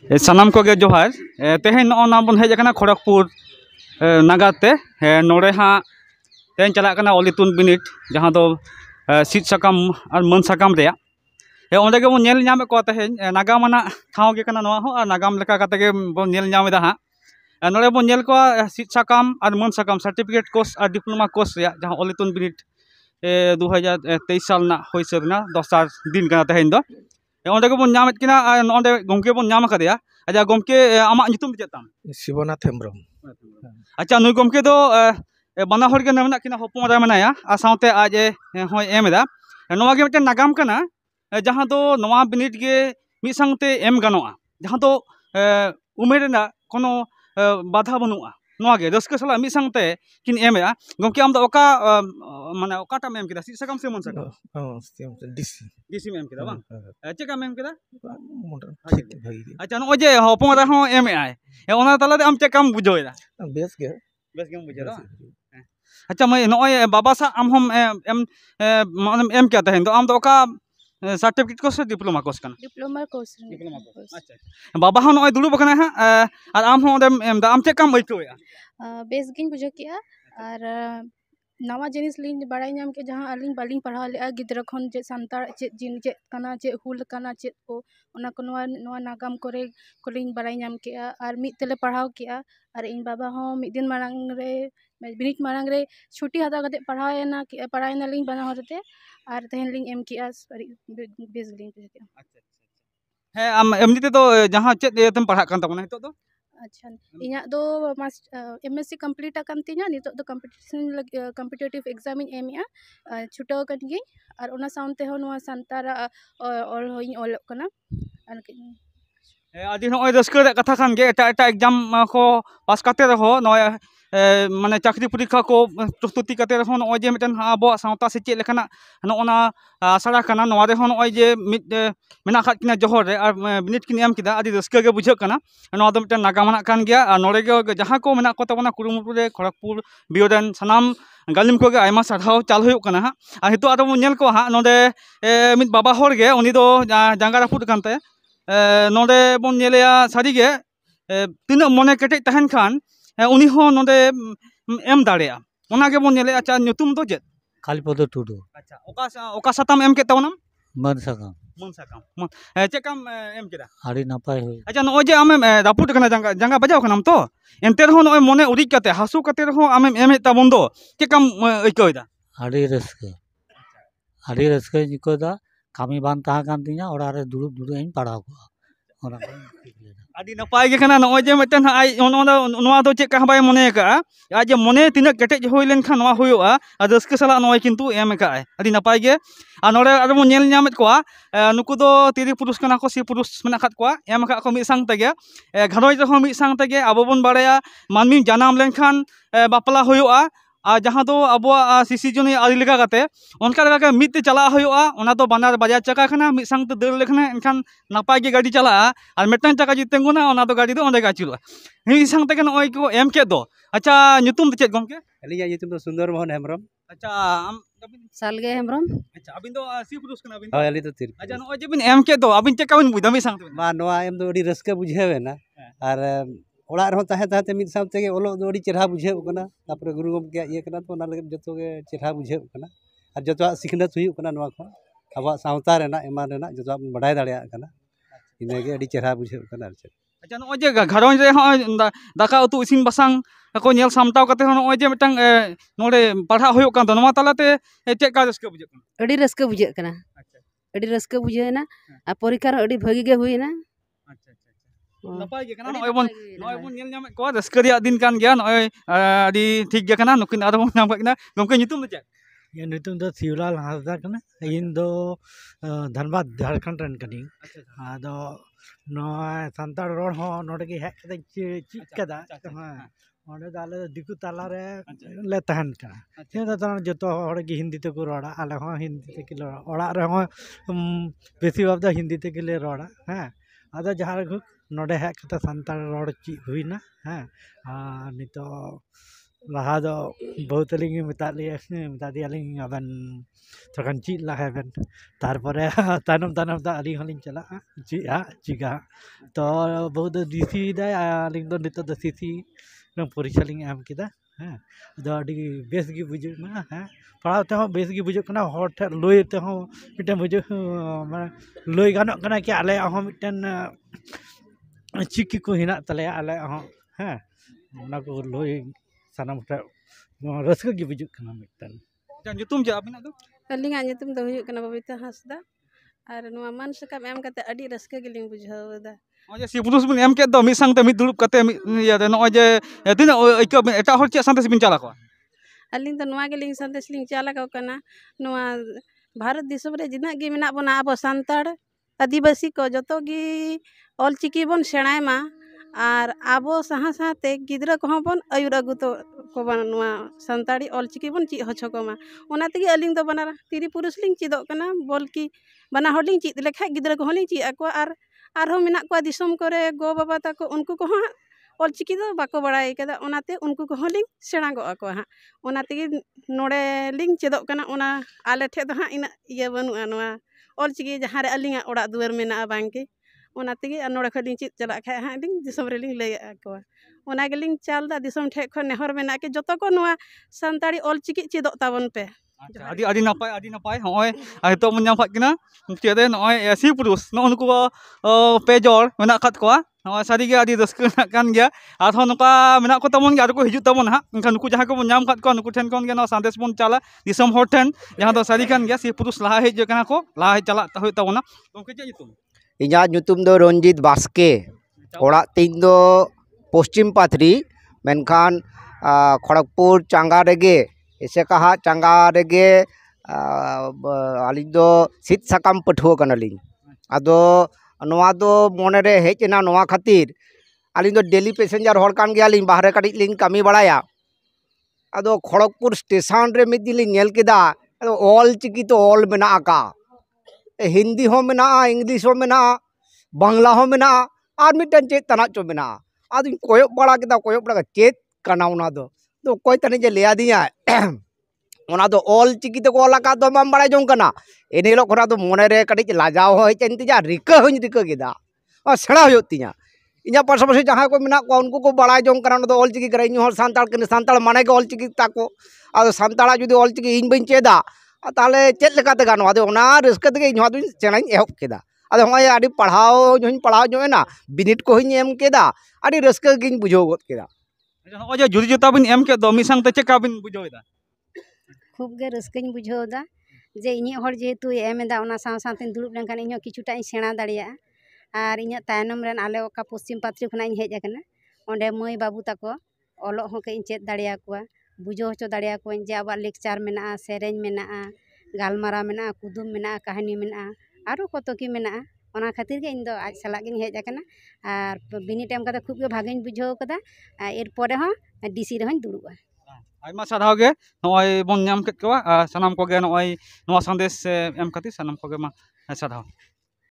सानाम को जोहार तेहन ना बन हेजना खड़गपुर नागाते नोड़े हाँ तेहन चलाना अलितुन बिनिट जहाँ दो सीट साकाम और मन साकाम रे ओंडे गेबो नेल नामे को तेहन नागाम आना ठाव गे कना नोआ हो और नागाम लेका काते गे बो नेल नामेदा हाँ नोड़े बो नेल को सीट साकाम और मन साकाम सर्टिफिकेट कोर्स और डिप्लोमा कोर्स रे जहाँ अलितुन बिनिट 2023 साल ना होई सरना दसार दिन कना तेहन दो ओंडे गेबो नामेत किना ओंडे गमके बो नाम कदेया अच्छा गमके आमा नितुम चेताम शिवनाथ हेम्ब्रम। अच्छा नुई गमके दो बना हर के मेना किना हपम रे मनाया आ साउते आज होय एमदा नोवा गे मिटन नागाम कना जहाँ दो नोवा बिनिट गे मि संगते एम गानोआ जहाँ दो उमेर ना कोनो बाधा बनुआ नोवा गे रस्क सला मि संगते किन एमया गमके आम दो ओका माने ओकाटा मेम केदा सी सकाम से मन सकाम डीसी डीसी मेम केदा बांग चेका मेम केदा ठीक भाई। अच्छा नो जे हपम रे हो एम आय ओना तला आम चेकाम बुझोयदा बेस गे बुझो अच्छा मैं नॉय बाबा सा आम हम एम क्या तहन तो आम तो ओका सर्टिफिकेट कोर्स डिप्लोमा कोर्स कना डिप्लोमा कोर्स अच्छा बाबा हो नॉय दुलुब कना हा और आम हो एम दा आम चे काम बैठोया बेस गिन बुझो किया और नवा जिनिस लिंग बड़ाई नाम के जहाँ अलिंग बालिंग पढ़ा ले गिद्रा खन जे सांतार चे जिन चे कना चे हुल कना चे को ओना को नवा नागाम करे कोलिंग बड़ाई नाम के और मित तेले पढ़ाव के और इन बाबा हो मित दिन मांग रे बिनिट मांग रे छुट्टी हता कते पढ़ाई ना लिंग बना होते और तहन लिंग एम के बेस लिंग बुझो किया अच्छा है आम एमनी ते तो जहाँ चे तुम पढ़ा कान तबना हितो दो अच्छा इना दो एमएससी कंप्लीट आकान तिना नितो दो कंपटीशन कम्पिटिटिव एग्जाम इन एम छुटाव कन गे और ओना साउंते हो नवा सांतार ऑल होइं ऑल कना आदि नॉय रस्कर कथा खान गे एटा एटा एग्जाम को पास करते रहो नॉय माने चाकरी परीक्षा को प्रस्तुति करते रहो नॉय जे मिटन आबो सावता से चेक लेखना नोना आसरा कना नोआ रे हो नॉय जे मिट मेना खात किना जोहर रे और बिनिट किन एम किदा आदि रस्कर गे बुझो कना नोआ दो मिटन नागामना कान गया और नोरे गे जहां को मेना को तबना कुरुमुटु रे खड़गपुर बियोडन सनाम गालिम को गे आयमा साधाव चाल हुयो कना हा और हितो आरो नेल को हा नोडे मिट बाबा हर गे उनी दो जांगा राफुट कानते नोडे बन नेलेया सारी गे तीना मने केटे तहन खान उनी हो नोडे एम दाड़ेया ओना गे बन नेले अच्छा नुतुम दो जे कालीपद टुडू। अच्छा ओका साताम एम के तवना मन सकाम चेकम एम केदा आड़ी नापाय होय। अच्छा नो जे आम रापुट कना जांगा बजाव कनाम तो एनते रहो नो मने उड़ी कते हासु कते रहो आम एम ताबन दो चेकम इकोयदा आड़ी रस्के निकोदा कामी बान तहा कान तिना ओड़ा रे दुड़ुब दुड़ुब इन पढ़ाव को ओना आदि नपाय गे कना नो जे मिटन आई नोआ दो चेक का बाय मने का आज जे मने तिना केटेज होय लेन खान नोआ होयोआ आ रस्के सला नोय किंतु एम का आदि नपाय गे आ नोडे आरो मो नेल न्यामेत कोआ नुकु दो तिरि पुरुष कना को सी पुरुष मेना खात कोआ एम का को मि संग तगे घरोज रहो मि संग तगे आबो बन बाड़ाया मानमी जानाम लेन खान बापला होयोआ और जहाँ दो अब सिसिजन आदि लेका कते उनका लगा मिते चला होयोआ ओना दो बानार बाजार चका खना मि संग ते दर लेखना एनखान नापाय गे गाड़ी चला और मिटन चका जी तेंगुना ओना दो गाड़ी दो ओंडे गाचुला मि संग ते नय को एम के दो अच्छा नुतुम दो चेक गमके अलिया नुतुम दो सुंदर मोहन हेम्ब्रम। अच्छा आम सालगे हेम्ब्रम अच्छा अबिन दो सी पुरुष कना अबिन हाय अली तो तीर अच्छा नय जे बिन एम के दो अबिन चेक काबिन बुझ दमी संग ते मा नोआ एम दो अडी रस्के बुझेवेना और ओड़ा रहो ताहे ताहे मिद सावते गे ओलो दो अडी चेहरा बुझेव कना तापर गुरु गमके ये कना तो ओना लगे जतो गे चेहरा बुझेव कना और जतो सिखनत हुयु कना नोआ को आबा सावता रेना एमान रेना जतो बडाय दाड़िया कना इनेगे अडी चेहरा बुझेव कना। अच्छा नो जे घरोज रे हो दाका उतु इसिन बसांग को नेल सामटाव कते हो नो जे मिटंग नोडे पढ़ा होयो कान तो नोमा तालाते चेक का रस्के बुझे कना अड़ी रस्के बुझे कना अड़ी रस्के बुझे ना आ परीक्षा अड़ी भगी गे हुई ना नपाय गे कना नय बन नेल नाम को रस्के रिया दिन कान गया नय अडी ठीक गे कना नुकिन आरो नाम कना गमके नितुम दो चेक ये नुतुम दो शिवलाल हांसदा कना इन दो धनबाद झारखंड रन कनी आदो नय सांताड़ रोड हो नोडे के हेक कते चिक कदा हां ओंडे दाले दिकु ताला रे ले तहन कना ते तना जतो हड़ के हिंदी ते को रोड़ा आले हो हिंदी ते के ओड़ा रे हो बेसी बाब दा हिंदी ते के ले रोड़ा हां आदा जहां रे नोडे हेक कते सांताड़ रोड ची हुईना हां नितो लहा दो बहुत लिंग मेता दियालिंग अबन थोड़ान चीज लहा बेन तारपरे तानम तानम दा अली हलिंग चला चिगा तो बहुत डीसी दा अलिंग दो नितो द सीसी नो परिचलिंग एम किदा हाँ दो अडी बेस गी बुझु ना हाँ पढ़ाव ते हो बेस गी बुझु कना हर ठे लई ते हो मिटन बुझु माने लई गानो कना कि आले हो मिटन चिकी को हिना तले आले हो हाँ ना को लई सानाम ठे रस्क गी बुझु कना mitten nyutum je abinat tu Alingan nyutum do huyuk kana Babita Hasda ar nuwa man sakam em kate adi raska giling bujhau da. oje si pudus bin em ket do mi sang te mi dulup kate ya de no oje tina ikau eta hor cek santai bin chala ko Aling to nuwa giling santes ling chala kau kana nuwa Bharat disom re jinak gi menak bona abo santar adibasi ko joto gi olchiki bon senai ma ar abo saha sahate gidra ko bon ayur agu to ko ban nuwa santari olchiki bon chi hocho ko ma ona tegi aling do banara tiri purus ling chidok kana bolki bana hodling chi lekha gidra ko holing chi akwa ar arho menak ko disom kore go baba tako unku ko olchiki do bako barai kada onate unku ko holing sena go akwa ha ona tegi nore ling chidok kana ona ale the do ha ina iya banu anwa olchiki jahare alinga orak duar mena bangke ona tegi nore khoding chit chala kha ha ling disom re ling lay akwa ona geling chal da disom the khon nehor mena ke joto ko noa santari olchiki chidok tabon pe adi napai hoy to mun nyam phat kina cede noy si pudus no nuku pejor menak kat ko no sari ge adi raska nak kan gya arho nuka menak ko tamon ge ko hijut tamon ha enkan nuku jaha ko mun nyam kat ko nuku ten kon ge no sandes pun chala disom hor ten jaha do sari kan gya si pudus laha hej je kana ko laha chala ta hoy tabona gomke che nyutum इᱧᱟᱜ ᱧᱩᱛᱩᱢ ᱫᱚ ᱨᱚᱧᱡᱤᱛ ᱵᱟᱥᱠᱮ ᱚᱲᱟᱜ ᱛᱤᱧ ᱫᱚ ᱯᱚᱥᱪᱤᱢ ᱯᱟᱛᱷᱨᱤ ᱢᱮᱱᱠᱷᱟᱱ खड़गपुर चांगा रेगे एसे कहा चांगा रेगे अलिंग दो seat साकाम पठुआ कनालिंग आदो नोआ दो मोने रे हेजना नोआ खातिर अलिंग दो डेली पैसेंजर हर कान गयालिंग बाहरे काटी लिंग कमी बड़ाया आदो खड़गपुर स्टेशन रे मिद दिन लिंग नेल केदा आदो ऑल चिकी तो ऑल मेना आका हिंदी हो मेना इंग्लिश हो मेना बांग्ला हो मेना और मिटन चेत तना चो मेना आदो कोयो बड़ा केदा कोयो बड़ा चेत कना उना दो तो कोई तने जे लिया दिया उना दो ऑल चिकी तो ऑल का दो माम बड़ा जों कना एने लो खरा तो मोने रे कटी लाजाव हो चेंति जा रिका होኝ रिका केदा और सेड़ा हो तिया इना पासपास जहां को मेना को उनको को बड़ा जों कना दो ऑल चिकी करे इन हर सांताल के सांताल माने के ऑल चिकी ताको आदो सांताला जुदी ऑल चिकी इन बइन चेदा ताले चेत लेका ते गानो आदो ओना रस्क ते इन हादु सेणाई एहब केदा आदो होय आडी पढ़ाओ जों पढ़ाओ जो ना बिनिट को हिन एम केदा आडी रस्क गिन बुझो गत केदा oje juri jota bin em ket do mi sang te cheka bin bujoida खूब गे रस्कኝ बुझावदा जे इᱧ हर जेहेतु एमेदा ओना साव सावते दुड़ुब लेनखान इᱧ किछुटा इन सेणा दाड़िया आर इᱧ तायनम रेन आले ओका पश्चिम पात्री खना इन हेज आकना ओंडे मई बाबू ताको ओलो होके इन चेत दाड़िया कुआ बुझो होचो दाड़िया कुआ जे आबा लेक्चर मेना सेरेñ मेना गालमारा मेना कुदुम मेना कहानी मेना आरो कत की मेना ओना खातिर के इन दो आज सला गिन हेज आकना आर बिनी टाइम कदा खूब गे भागेñ बुझाव कदा एर परे हो डीसी रे हन दुड़ुबा आयमा साधाव गे नय bon nyam ket kwa sanam ko ge noy noa sandes em kati sanam ko ge ma साधाव